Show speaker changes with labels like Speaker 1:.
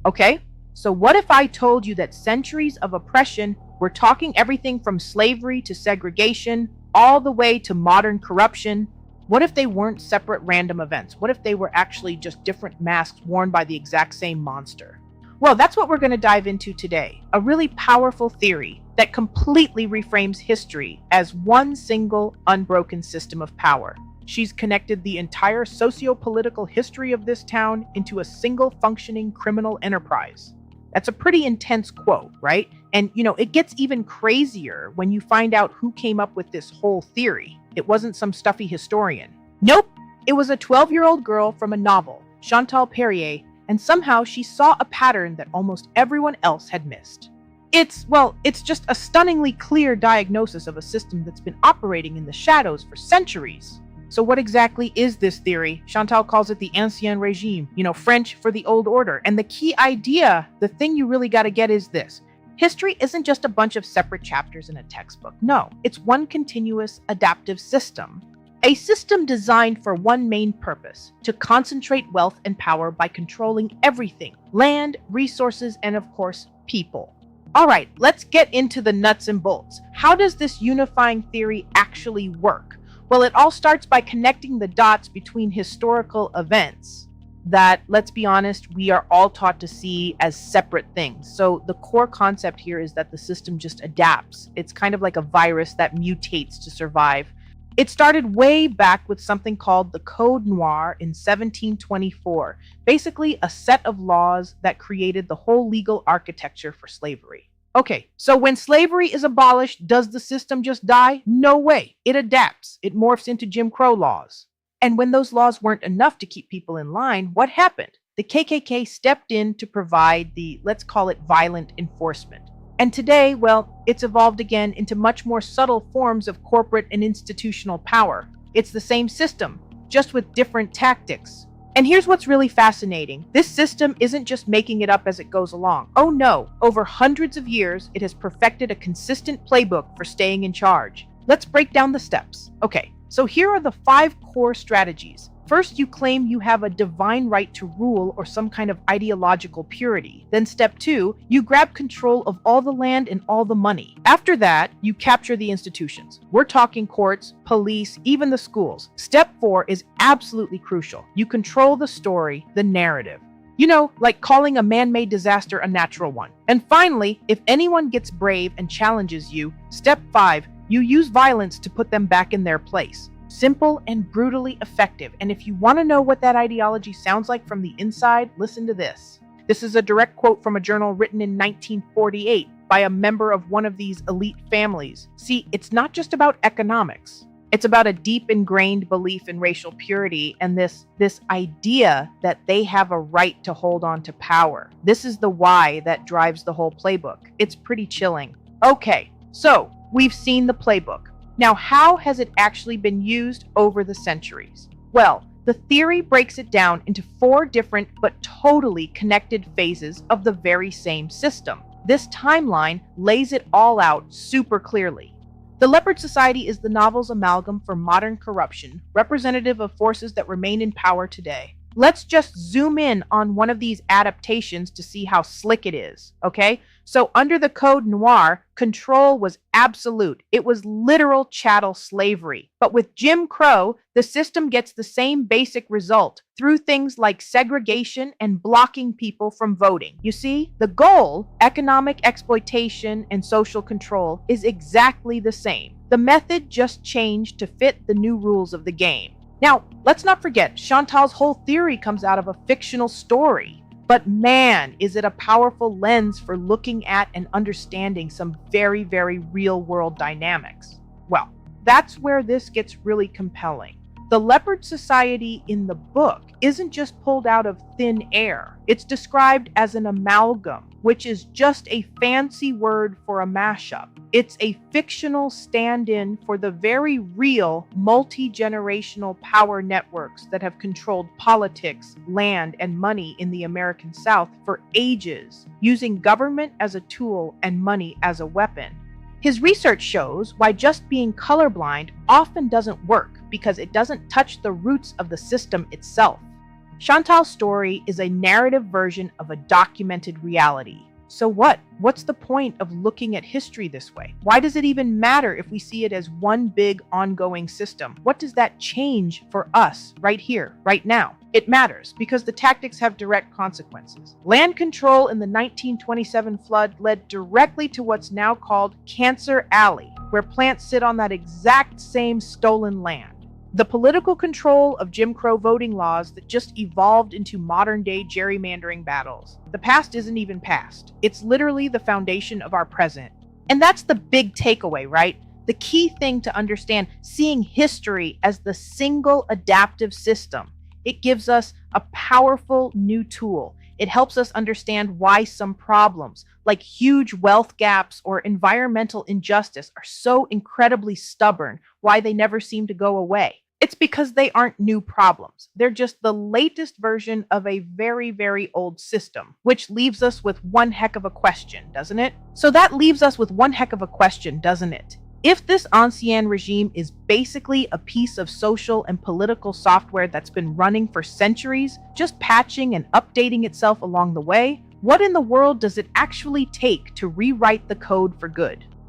Speaker 1: Okay? So what if I told you that centuries of oppression, we're talking everything from slavery to segregation, all the way to modern corruption, what if they weren't separate random events? What if they were actually just different masks worn by the exact same monster? Well, that's what we're going to dive into today. A really powerful theory that completely reframes history as one single, unbroken system of power. She's connected the entire socio-political history of this town into a single functioning criminal enterprise. That's a pretty intense quote, right? And it gets even crazier when you find out who came up with this whole theory. It wasn't some stuffy historian. Nope, it was a 12-year-old girl from a novel, Chantal Perrier, and somehow she saw a pattern that almost everyone else had missed. It's just a stunningly clear diagnosis of a system that's been operating in the shadows for centuries. So what exactly is this theory? Chantal calls it the Ancien Régime, French for the old order. And the key idea, the thing you really got to get is this. History isn't just a bunch of separate chapters in a textbook. No, it's one continuous adaptive system. A system designed for one main purpose, to concentrate wealth and power by controlling everything, land, resources, and of course, people. All right, let's get into the nuts and bolts. How does this unifying theory actually work? Well, it all starts by connecting the dots between historical events that, let's be honest, we are all taught to see as separate things. So the core concept here is that the system just adapts. It's kind of like a virus that mutates to survive. It started way back with something called the Code Noir in 1724, basically a set of laws that created the whole legal architecture for slavery. Okay, so when slavery is abolished, does the system just die? No way. It adapts. It morphs into Jim Crow laws. And when those laws weren't enough to keep people in line, what happened? The KKK stepped in to provide the, let's call it, violent enforcement. And today, well, it's evolved again into much more subtle forms of corporate and institutional power. It's the same system, just with different tactics. And here's what's really fascinating. This system isn't just making it up as it goes along. Oh no, over hundreds of years, it has perfected a consistent playbook for staying in charge. Let's break down the steps. Okay, so here are the 5 core strategies. First, you claim you have a divine right to rule or some kind of ideological purity. Then step 2, you grab control of all the land and all the money. After that, you capture the institutions. We're talking courts, police, even the schools. Step 4 is absolutely crucial. You control the story, the narrative. Like calling a man-made disaster a natural one. And finally, if anyone gets brave and challenges you, step 5, you use violence to put them back in their place. Simple and brutally effective. And if you want to know what that ideology sounds like from the inside, listen to this. This is a direct quote from a journal written in 1948 by a member of one of these elite families. See, it's not just about economics. It's about a deep ingrained belief in racial purity and this idea that they have a right to hold on to power. This is the why that drives the whole playbook. It's pretty chilling. Okay, so we've seen the playbook. Now, how has it actually been used over the centuries? Well, the theory breaks it down into 4 different but totally connected phases of the very same system. This timeline lays it all out super clearly. The Leopard Society is the novel's amalgam for modern corruption, representative of forces that remain in power today. Let's just zoom in on one of these adaptations to see how slick it is, okay? So under the Code Noir, control was absolute. It was literal chattel slavery. But with Jim Crow, the system gets the same basic result through things like segregation and blocking people from voting. You see, the goal, economic exploitation and social control, is exactly the same. The method just changed to fit the new rules of the game. Now, let's not forget, Chantal's whole theory comes out of a fictional story. But man, is it a powerful lens for looking at and understanding some very, very real-world dynamics. Well, that's where this gets really compelling. The Leopard Society in the book isn't just pulled out of thin air. It's described as an amalgam, which is just a fancy word for a mashup. It's a fictional stand-in for the very real multi-generational power networks that have controlled politics, land, and money in the American South for ages, using government as a tool and money as a weapon. His research shows why just being colorblind often doesn't work because it doesn't touch the roots of the system itself. Chantal's story is a narrative version of a documented reality. So what? What's the point of looking at history this way? Why does it even matter if we see it as one big ongoing system? What does that change for us right here, right now? It matters because the tactics have direct consequences. Land control in the 1927 flood led directly to what's now called Cancer Alley, where plants sit on that exact same stolen land. The political control of Jim Crow voting laws that just evolved into modern-day gerrymandering battles. The past isn't even past. It's literally the foundation of our present. And that's the big takeaway, right? The key thing to understand, seeing history as the single adaptive system. It gives us a powerful new tool. It helps us understand why some problems, like huge wealth gaps or environmental injustice, are so incredibly stubborn, why they never seem to go away. It's because they aren't new problems. They're just the latest version of a very, very old system, which leaves us with one heck of a question, doesn't it? So that leaves us with one heck of a question, doesn't it? If this Ancien Régime is basically a piece of social and political software that's been running for centuries, just patching and updating itself along the way, what in the world does it actually take to rewrite the code for good?